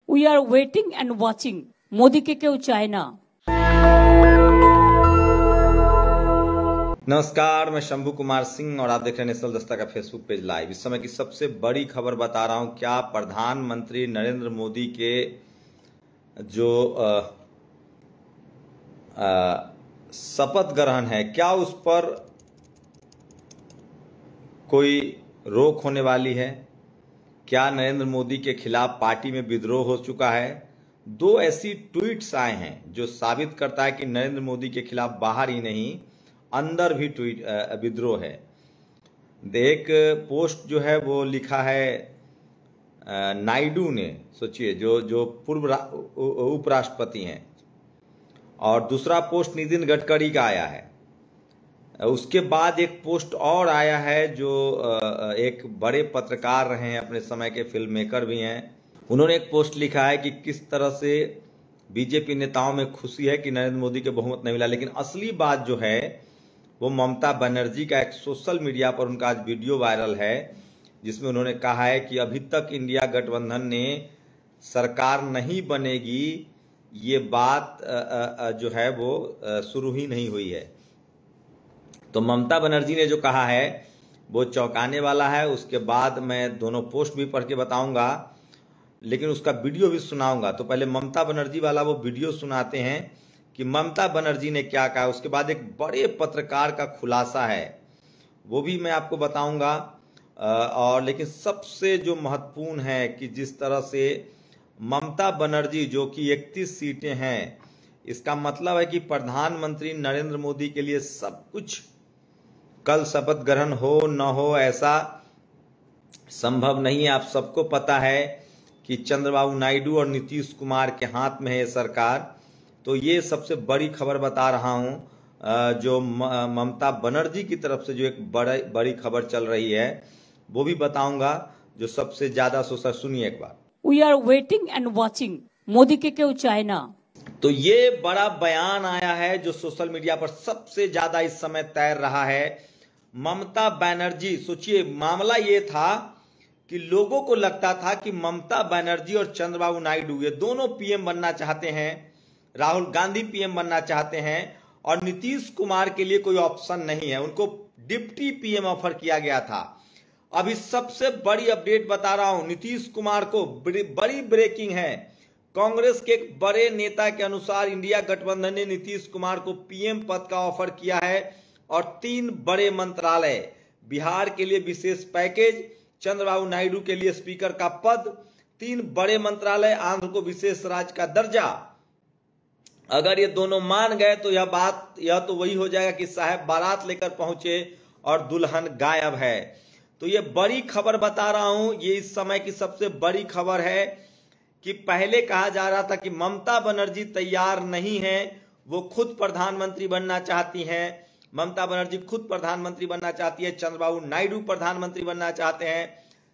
We are waiting and watching. Modi के क्यों China. नमस्कार, मैं शंभू कुमार सिंह और आप देख रहे हैं नेशनल दस्ता का फेसबुक पेज लाइव। इस समय की सबसे बड़ी खबर बता रहा हूं। क्या प्रधानमंत्री नरेंद्र मोदी के जो शपथ ग्रहण है, क्या उस पर कोई रोक होने वाली है? क्या नरेंद्र मोदी के खिलाफ पार्टी में विद्रोह हो चुका है? दो ऐसी ट्वीट्स आए हैं जो साबित करता है कि नरेंद्र मोदी के खिलाफ बाहर ही नहीं अंदर भी विद्रोह है। एक पोस्ट जो है वो लिखा है नायडू ने, सोचिए, जो पूर्व उपराष्ट्रपति हैं, और दूसरा पोस्ट नितिन गडकरी का आया है। उसके बाद एक पोस्ट और आया है जो एक बड़े पत्रकार रहे हैं, अपने समय के फिल्म मेकर भी हैं। उन्होंने एक पोस्ट लिखा है कि किस तरह से बीजेपी नेताओं में खुशी है कि नरेंद्र मोदी के बहुमत नहीं मिला, लेकिन असली बात जो है वो ममता बनर्जी का एक सोशल मीडिया पर उनका आज वीडियो वायरल है, जिसमें उन्होंने कहा है कि अभी तक इंडिया गठबंधन ने सरकार नहीं बनेगी, ये बात जो है वो शुरू ही नहीं हुई है। तो ममता बनर्जी ने जो कहा है वो चौंकाने वाला है। उसके बाद मैं दोनों पोस्ट भी पढ़ के बताऊंगा, लेकिन उसका वीडियो भी सुनाऊंगा। तो पहले ममता बनर्जी वाला वो वीडियो सुनाते हैं कि ममता बनर्जी ने क्या कहा। उसके बाद एक बड़े पत्रकार का खुलासा है, वो भी मैं आपको बताऊंगा। और लेकिन सबसे जो महत्वपूर्ण है कि जिस तरह से ममता बनर्जी, जो कि 31 सीटें हैं, इसका मतलब है कि प्रधानमंत्री नरेंद्र मोदी के लिए सब कुछ, कल शपथ ग्रहण हो न हो ऐसा संभव नहीं है। आप सबको पता है कि चंद्रबाबू नायडू और नीतीश कुमार के हाथ में है सरकार। तो ये सबसे बड़ी खबर बता रहा हूं, जो ममता बनर्जी की तरफ से जो एक बड़ी खबर चल रही है वो भी बताऊंगा, जो सबसे ज्यादा सुनिए एक बार। We are waiting and watching. Modi के क्यों चाइना। तो ये बड़ा बयान आया है जो सोशल मीडिया पर सबसे ज्यादा इस समय तैर रहा है। ममता बनर्जी, सोचिए, मामला ये था कि लोगों को लगता था कि ममता बनर्जी और चंद्रबाबू नायडू ये दोनों पीएम बनना चाहते हैं, राहुल गांधी पीएम बनना चाहते हैं, और नीतीश कुमार के लिए कोई ऑप्शन नहीं है, उनको डिप्टी पीएम ऑफर किया गया था। अभी सबसे बड़ी अपडेट बता रहा हूं, नीतीश कुमार को बड़ी ब्रेकिंग है। कांग्रेस के एक बड़े नेता के अनुसार इंडिया गठबंधन ने नीतीश कुमार को पीएम पद का ऑफर किया है, और 3 बड़े मंत्रालय, बिहार के लिए विशेष पैकेज, चंद्रबाबू नायडू के लिए स्पीकर का पद, 3 बड़े मंत्रालय, आंध्र को विशेष राज्य का दर्जा। अगर ये दोनों मान गए तो यह तो वही हो जाएगा कि साहब बारात लेकर पहुंचे और दुल्हन गायब है। तो ये बड़ी खबर बता रहा हूं, ये इस समय की सबसे बड़ी खबर है कि पहले कहा जा रहा था कि ममता बनर्जी तैयार नहीं है, वो खुद प्रधानमंत्री बनना चाहती हैं। ममता बनर्जी खुद प्रधानमंत्री बनना चाहती है, चंद्रबाबू नायडू प्रधानमंत्री बनना चाहते हैं,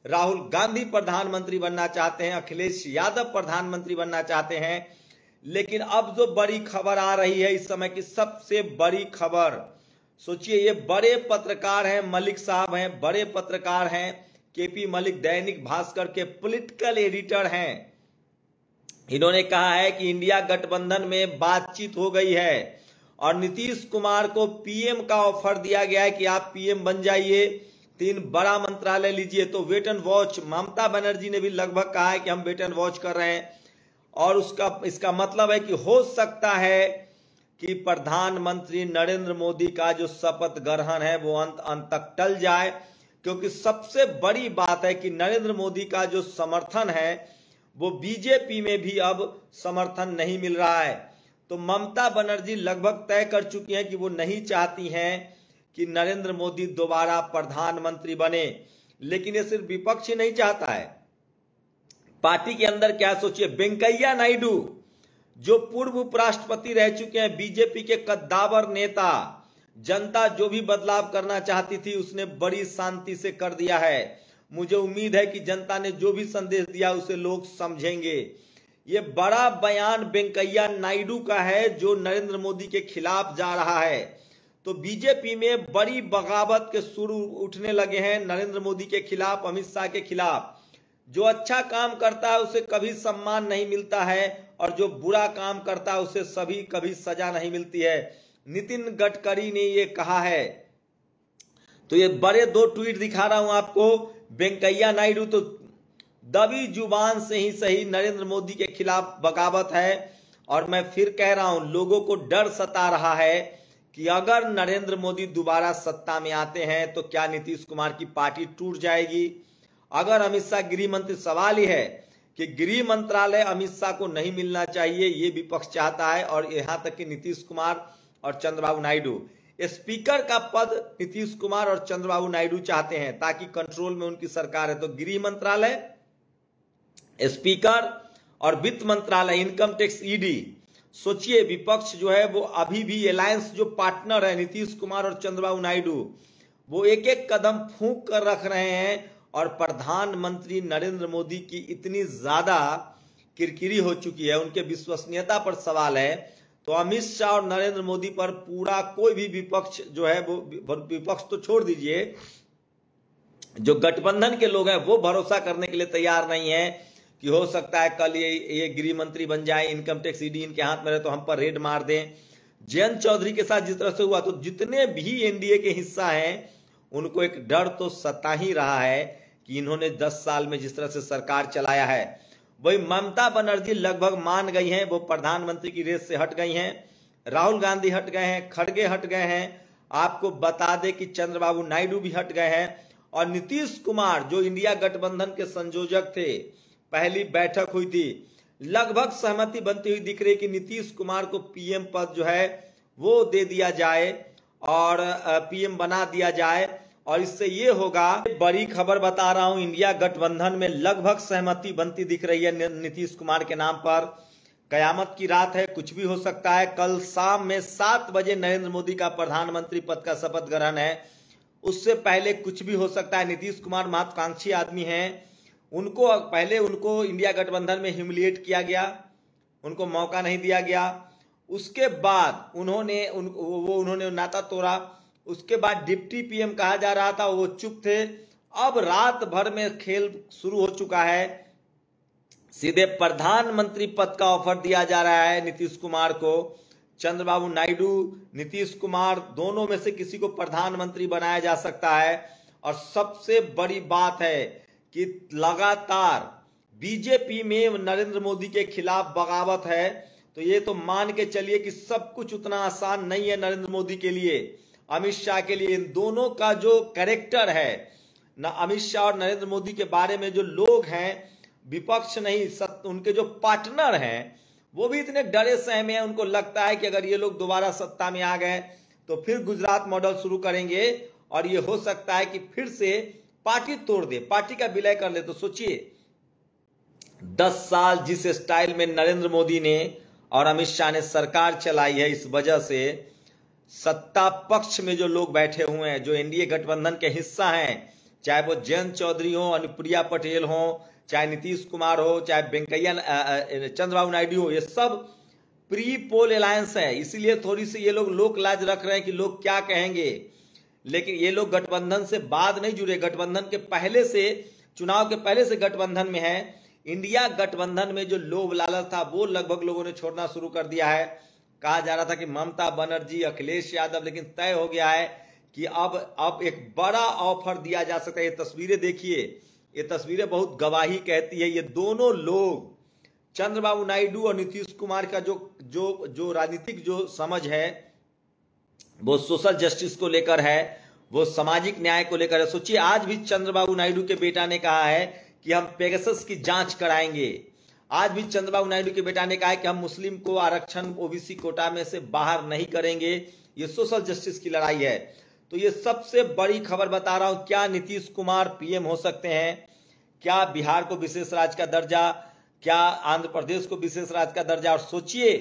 राहुल गांधी प्रधानमंत्री बनना चाहते हैं, अखिलेश यादव प्रधानमंत्री बनना चाहते हैं। लेकिन अब जो बड़ी खबर आ रही है, इस समय की सबसे बड़ी खबर, सोचिए, ये बड़े पत्रकार हैं, मलिक साहब हैं, बड़े पत्रकार हैं, केपी मलिक दैनिक भास्कर के पॉलिटिकल एडिटर हैं। इन्होंने कहा है कि इंडिया गठबंधन में बातचीत हो गई है और नीतीश कुमार को पीएम का ऑफर दिया गया है कि आप पीएम बन जाइए, 3 बड़ा मंत्रालय लीजिए। तो wait and watch, Mamata Banerjee ने भी लगभग कहा है कि हम वेट एंड वॉच कर रहे हैं, और इसका मतलब है कि हो सकता है कि प्रधानमंत्री नरेंद्र मोदी का जो शपथ ग्रहण है वो अंत तक टल जाए, क्योंकि सबसे बड़ी बात है कि नरेंद्र मोदी का जो समर्थन है वो बीजेपी में भी अब समर्थन नहीं मिल रहा है। तो ममता बनर्जी लगभग तय कर चुकी हैं कि वो नहीं चाहती हैं कि नरेंद्र मोदी दोबारा प्रधानमंत्री बने। लेकिन ये सिर्फ विपक्ष ही नहीं चाहता है, पार्टी के अंदर क्या, सोचिए, वेंकैया नायडू जो पूर्व उपराष्ट्रपति रह चुके हैं, बीजेपी के कद्दावर नेता, जनता जो भी बदलाव करना चाहती थी उसने बड़ी शांति से कर दिया है। मुझे उम्मीद है कि जनता ने जो भी संदेश दिया उसे लोग समझेंगे। ये बड़ा बयान वेंकैया नायडू का है जो नरेंद्र मोदी के खिलाफ जा रहा है। तो बीजेपी में बड़ी बगावत के सुर उठने लगे हैं नरेंद्र मोदी के खिलाफ, अमित शाह के खिलाफ। जो अच्छा काम करता है उसे कभी सम्मान नहीं मिलता है और जो बुरा काम करता है उसे कभी सजा नहीं मिलती है। नितिन गडकरी ने ये कहा है। तो ये बड़े 2 ट्वीट दिखा रहा हूं आपको। वेंकैया नायडू तो दबी जुबान से ही सही नरेंद्र मोदी के खिलाफ बगावत है और मैं फिर कह रहा हूं, लोगों को डर सता रहा है कि अगर नरेंद्र मोदी दोबारा सत्ता में आते हैं तो क्या नीतीश कुमार की पार्टी टूट जाएगी। अगर अमित शाह गृह मंत्री, सवाल ही है कि गृह मंत्रालय अमित शाह को नहीं मिलना चाहिए, ये विपक्ष चाहता है और यहां तक कि नीतीश कुमार और चंद्रबाबू नायडू, स्पीकर का पद नीतीश कुमार और चंद्रबाबू नायडू चाहते हैं ताकि कंट्रोल में उनकी सरकार है। तो गृह मंत्रालय, स्पीकर और वित्त मंत्रालय, इनकम टैक्स, ईडी, सोचिए विपक्ष जो है वो अभी भी अलायंस जो पार्टनर है नीतीश कुमार और चंद्रबाबू नायडू, वो एक एक कदम फूंक कर रख रहे हैं और प्रधानमंत्री नरेंद्र मोदी की इतनी ज्यादा किरकिरी हो चुकी है, उनके विश्वसनीयता पर सवाल है। तो अमित शाह और नरेंद्र मोदी पर पूरा कोई भी विपक्ष जो है वो, विपक्ष तो छोड़ दीजिए, जो गठबंधन के लोग हैं वो भरोसा करने के लिए तैयार नहीं है कि हो सकता है कल ये गृह मंत्री बन जाए, इनकम टैक्स, ईडी इनके हाथ में रहे तो हम पर रेड मार दें। जयंत चौधरी के साथ जिस तरह से हुआ, तो जितने भी एनडीए के हिस्सा हैं उनको एक डर तो सता ही रहा है कि इन्होंने 10 साल में जिस तरह से सरकार चलाया है। वही ममता बनर्जी लगभग मान गई हैं, वो प्रधानमंत्री की रेस से हट गई हैं, राहुल गांधी हट गए हैं, खड़गे हट गए हैं, आपको बता दें कि चंद्रबाबू नायडू भी हट गए हैं और नीतीश कुमार जो इंडिया गठबंधन के संयोजक थे, पहली बैठक हुई थी, लगभग सहमति बनती हुई दिख रही कि नीतीश कुमार को पीएम पद जो है वो दे दिया जाए और पीएम बना दिया जाए। और इससे ये होगा, बड़ी खबर बता रहा हूं, इंडिया गठबंधन में लगभग सहमति बनती दिख रही है नीतीश कुमार के नाम पर। कयामत की रात है, कुछ भी हो सकता है। कल शाम में 7 बजे नरेंद्र मोदी का प्रधानमंत्री पद का शपथ ग्रहण है, उससे पहले कुछ भी हो सकता है। नीतीश कुमार महत्वाकांक्षी आदमी हैं, उनको इंडिया गठबंधन में ह्यूमिलिएट किया गया, उनको मौका नहीं दिया गया। उसके बाद उन्होंने नाता तोड़ा। उसके बाद डिप्टी पीएम कहा जा रहा था, वो चुप थे। अब रात भर में खेल शुरू हो चुका है, सीधे प्रधानमंत्री पद का ऑफर दिया जा रहा है नीतीश कुमार को। चंद्रबाबू नायडू, नीतीश कुमार, दोनों में से किसी को प्रधानमंत्री बनाया जा सकता है। और सबसे बड़ी बात है कि लगातार बीजेपी में नरेंद्र मोदी के खिलाफ बगावत है, तो ये तो मान के चलिए कि सब कुछ उतना आसान नहीं है नरेंद्र मोदी के लिए, अमित शाह के लिए। इन दोनों का जो कैरेक्टर है ना, अमित शाह और नरेंद्र मोदी के बारे में जो लोग हैं, विपक्ष नहीं, उनके जो पार्टनर हैं वो भी इतने डरे सहमे हैं। उनको लगता है कि अगर ये लोग दोबारा सत्ता में आ गए तो फिर गुजरात मॉडल शुरू करेंगे और ये हो सकता है कि फिर से पार्टी तोड़ दे, पार्टी का विलय कर ले। तो सोचिए 10 साल जिस स्टाइल में नरेंद्र मोदी ने और अमित शाह ने सरकार चलाई है, इस वजह से सत्ता पक्ष में जो लोग बैठे हुए हैं, जो एनडीए गठबंधन के हिस्सा हैं, चाहे वो जयंत चौधरी हो, अनुप्रिया पटेल हो, चाहे नीतीश कुमार हो, चाहे चंद्रबाबू नायडू हो, ये सब प्री पोल अलायंस है। इसीलिए थोड़ी सी ये लोग लोक लाज रख रहे हैं कि लोग क्या कहेंगे। लेकिन ये लोग गठबंधन से बाद नहीं जुड़े, गठबंधन के पहले से, चुनाव के पहले से गठबंधन में है। इंडिया गठबंधन में जो लोभ लालच था वो लगभग लोगों ने छोड़ना शुरू कर दिया है। कहा जा रहा था कि ममता बनर्जी, अखिलेश यादव, लेकिन तय हो गया है कि अब एक बड़ा ऑफर दिया जा सकता है। ये तस्वीरें देखिए, ये तस्वीरें बहुत गवाही कहती है। ये दोनों लोग, चंद्रबाबू नायडू और नीतीश कुमार का जो राजनीतिक जो समझ है वो सोशल जस्टिस को लेकर है, वो सामाजिक न्याय को लेकर है। सोचिए आज भी चंद्रबाबू नायडू के बेटा ने कहा है कि हम पेगासस की जांच कराएंगे। आज भी चंद्रबाबू नायडू के बेटा ने कहा है कि हम मुस्लिम को आरक्षण ओबीसी कोटा में से बाहर नहीं करेंगे। ये सोशल जस्टिस की लड़ाई है। तो ये सबसे बड़ी खबर बता रहा हूं, क्या नीतीश कुमार पीएम हो सकते हैं? क्या बिहार को विशेष राज्य का दर्जा, क्या आंध्र प्रदेश को विशेष राज्य का दर्जा? और सोचिए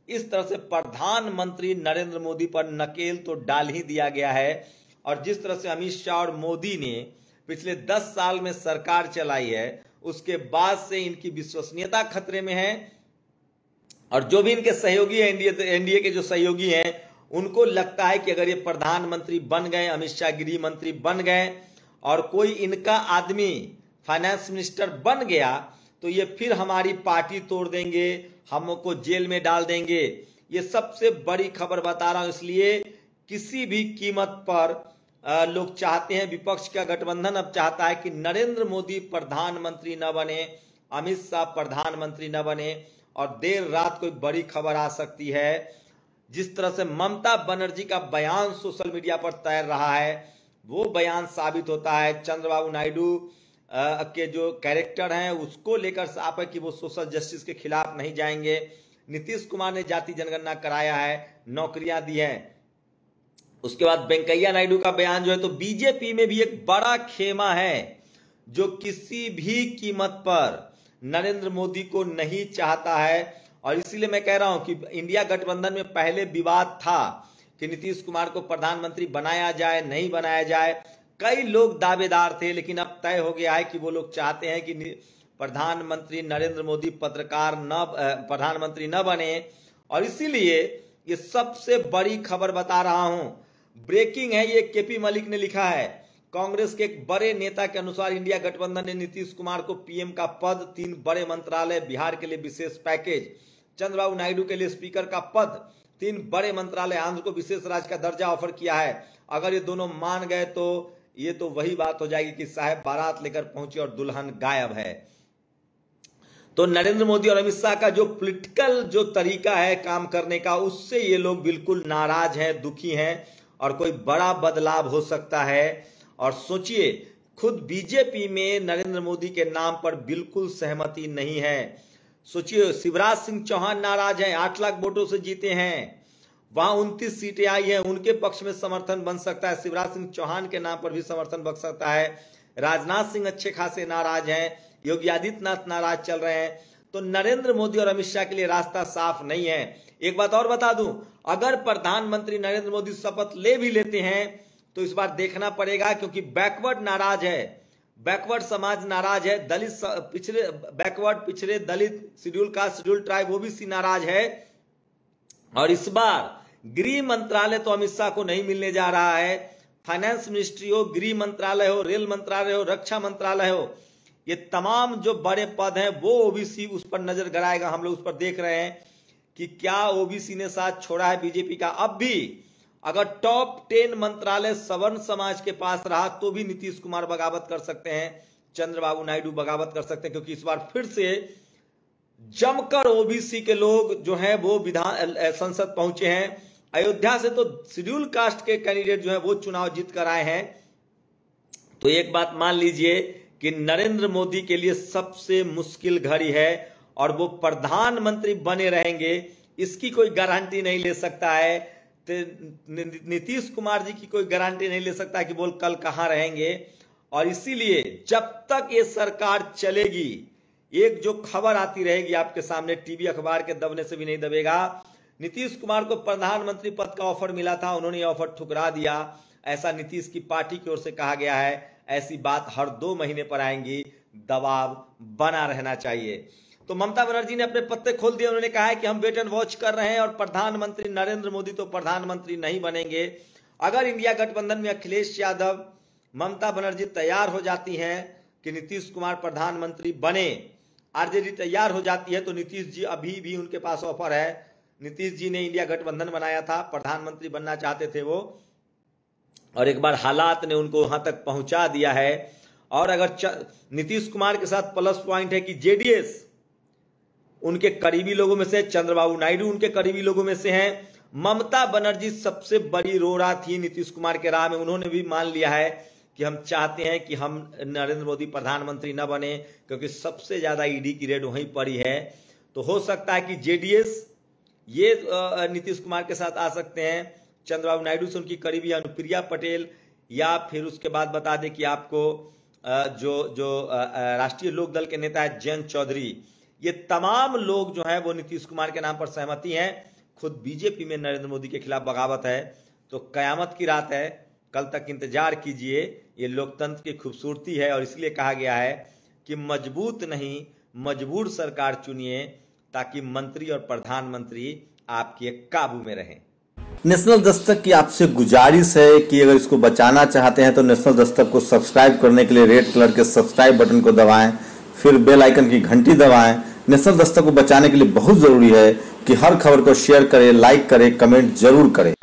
इस तरह से प्रधानमंत्री नरेंद्र मोदी पर नकेल तो डाल ही दिया गया है। और जिस तरह से अमित शाह और मोदी ने पिछले 10 साल में सरकार चलाई है, उसके बाद से इनकी विश्वसनीयता खतरे में है। और जो भी इनके सहयोगी हैं, एनडीए के जो सहयोगी हैं, उनको लगता है कि अगर ये प्रधानमंत्री बन गए, अमित शाह गृह मंत्री बन गए और कोई इनका आदमी फाइनेंस मिनिस्टर बन गया तो ये फिर हमारी पार्टी तोड़ देंगे, हमको जेल में डाल देंगे। ये सबसे बड़ी खबर बता रहा हूं, इसलिए किसी भी कीमत पर लोग चाहते हैं, विपक्ष का गठबंधन अब चाहता है कि नरेंद्र मोदी प्रधानमंत्री न बने, अमित शाह प्रधानमंत्री न बने, और देर रात कोई बड़ी खबर आ सकती है। जिस तरह से ममता बनर्जी का बयान सोशल मीडिया पर तैर रहा है, वो बयान साबित होता है चंद्रबाबू नायडू के जो कैरेक्टर हैं उसको लेकर साफ है कि वो सोशल जस्टिस के खिलाफ नहीं जाएंगे। नीतीश कुमार ने जाति जनगणना कराया है, नौकरियां दी हैं। उसके बाद वेंकैया नायडू का बयान जो है, तो बीजेपी में भी एक बड़ा खेमा है जो किसी भी कीमत पर नरेंद्र मोदी को नहीं चाहता है। और इसीलिए मैं कह रहा हूं कि इंडिया गठबंधन में पहले विवाद था कि नीतीश कुमार को प्रधानमंत्री बनाया जाए नहीं बनाया जाए, कई लोग दावेदार थे, लेकिन अब तय हो गया है कि वो लोग चाहते हैं कि प्रधानमंत्री नरेंद्र मोदी प्रधानमंत्री न बने। और इसीलिए ये सबसे बड़ी खबर बता रहा हूं, ब्रेकिंग है, ये केपी मलिक ने लिखा है। कांग्रेस के एक बड़े नेता के अनुसार इंडिया गठबंधन ने नीतीश कुमार को पीएम का पद, 3 बड़े मंत्रालय, बिहार के लिए विशेष पैकेज, चंद्रबाबू नायडू के लिए स्पीकर का पद, 3 बड़े मंत्रालय, आंध्र को विशेष राज्य का दर्जा ऑफर किया है। अगर ये दोनों मान गए तो ये तो वही बात हो जाएगी कि साहब बारात लेकर पहुंचे और दुल्हन गायब है। तो नरेंद्र मोदी और अमित शाह का जो पॉलिटिकल जो तरीका है काम करने का, उससे ये लोग बिल्कुल नाराज हैं, दुखी हैं, और कोई बड़ा बदलाव हो सकता है। और सोचिए, खुद बीजेपी में नरेंद्र मोदी के नाम पर बिल्कुल सहमति नहीं है। सोचिए, शिवराज सिंह चौहान नाराज हैं, 8 लाख वोटों से जीते हैं, वहां 29 सीटें आई हैं, उनके पक्ष में समर्थन बन सकता है, शिवराज सिंह चौहान के नाम पर भी समर्थन बन सकता है। राजनाथ सिंह अच्छे खासे नाराज हैं, योगी आदित्यनाथ नाराज चल रहे हैं। तो नरेंद्र मोदी और अमित शाह के लिए रास्ता साफ नहीं है। एक बात और बता दूं, अगर प्रधानमंत्री नरेंद्र मोदी शपथ ले भी लेते हैं तो इस बार देखना पड़ेगा, क्योंकि बैकवर्ड नाराज है, बैकवर्ड समाज नाराज है, दलित पिछड़े बैकवर्ड पिछड़े दलित, schedule caste, schedule tribe, OBC नाराज है। और इस बार गृह मंत्रालय तो अमित शाह को नहीं मिलने जा रहा है। फाइनेंस मिनिस्ट्री हो, गृह मंत्रालय हो, रेल मंत्रालय हो, रक्षा मंत्रालय हो, ये तमाम जो बड़े पद हैं वो ओबीसी उस पर नजर गड़ाएगा। हम लोग उस पर देख रहे हैं कि क्या ओबीसी ने साथ छोड़ा है बीजेपी का। अब भी अगर टॉप 10 मंत्रालय सवर्ण समाज के पास रहा तो भी नीतीश कुमार बगावत कर सकते हैं, चंद्रबाबू नायडू बगावत कर सकते हैं, क्योंकि इस बार फिर से जमकर ओबीसी के लोग जो हैं वो संसद पहुंचे हैं। अयोध्या से तो शेड्यूल कास्ट के कैंडिडेट जो है वो चुनाव जीत कर आए हैं। तो एक बात मान लीजिए कि नरेंद्र मोदी के लिए सबसे मुश्किल घड़ी है, और वो प्रधानमंत्री बने रहेंगे इसकी कोई गारंटी नहीं ले सकता है। नीतीश कुमार जी की कोई गारंटी नहीं ले सकता कि वो कल कहां रहेंगे। और इसीलिए जब तक ये सरकार चलेगी, एक जो खबर आती रहेगी आपके सामने, टीवी अखबार के दबने से भी नहीं दबेगा। नीतीश कुमार को प्रधानमंत्री पद का ऑफर मिला था, उन्होंने ये ऑफर ठुकरा दिया, ऐसा नीतीश की पार्टी की ओर से कहा गया है। ऐसी बात हर 2 महीने पर आएंगी, दबाव बना रहना चाहिए। तो ममता बनर्जी ने अपने पत्ते खोल दिए, उन्होंने कहा है कि हम वेट एंड वॉच कर रहे हैं और प्रधानमंत्री नरेंद्र मोदी तो प्रधानमंत्री नहीं बनेंगे। अगर इंडिया गठबंधन में अखिलेश यादव, ममता बनर्जी तैयार हो जाती हैं कि नीतीश कुमार प्रधानमंत्री बने, आरजेडी तैयार हो जाती है, तो नीतीश जी अभी भी उनके पास ऑफर है। नीतीश जी ने इंडिया गठबंधन बनाया था, प्रधानमंत्री बनना चाहते थे वो, और एक बार हालात ने उनको वहां तक पहुंचा दिया है। और अगर नीतीश कुमार के साथ प्लस पॉइंट है कि जेडीएस उनके करीबी लोगों में से, चंद्रबाबू नायडू उनके करीबी लोगों में से हैं। ममता बनर्जी सबसे बड़ी रोड़ा थी नीतीश कुमार के राह में, उन्होंने भी मान लिया है कि हम चाहते हैं कि हम नरेंद्र मोदी प्रधानमंत्री न बने, क्योंकि सबसे ज्यादा ईडी की रेड वहीं पर ही है। तो हो सकता है कि जेडीएस ये नीतीश कुमार के साथ आ सकते हैं, चंद्रबाबू नायडू से उनकी करीबी अनुप्रिया पटेल, या फिर उसके बाद बता दें कि आपको जो राष्ट्रीय लोक दल के नेता है जयंत चौधरी, ये तमाम लोग जो हैं वो नीतीश कुमार के नाम पर सहमति हैं। खुद बीजेपी में नरेंद्र मोदी के खिलाफ बगावत है। तो कयामत की रात है, कल तक इंतजार कीजिए। ये लोकतंत्र की खूबसूरती है, और इसलिए कहा गया है कि मजबूत नहीं मजबूर सरकार चुनिए, ताकि मंत्री और प्रधानमंत्री आपके काबू में रहें। नेशनल दस्तक की आपसे गुजारिश है कि अगर इसको बचाना चाहते हैं तो नेशनल दस्तक को सब्सक्राइब करने के लिए रेड कलर के सब्सक्राइब बटन को दबाएं, फिर बेल आइकन की घंटी दबाएं। नेशनल दस्तक को बचाने के लिए बहुत जरूरी है कि हर खबर को शेयर करें, लाइक करें, कमेंट जरूर करें।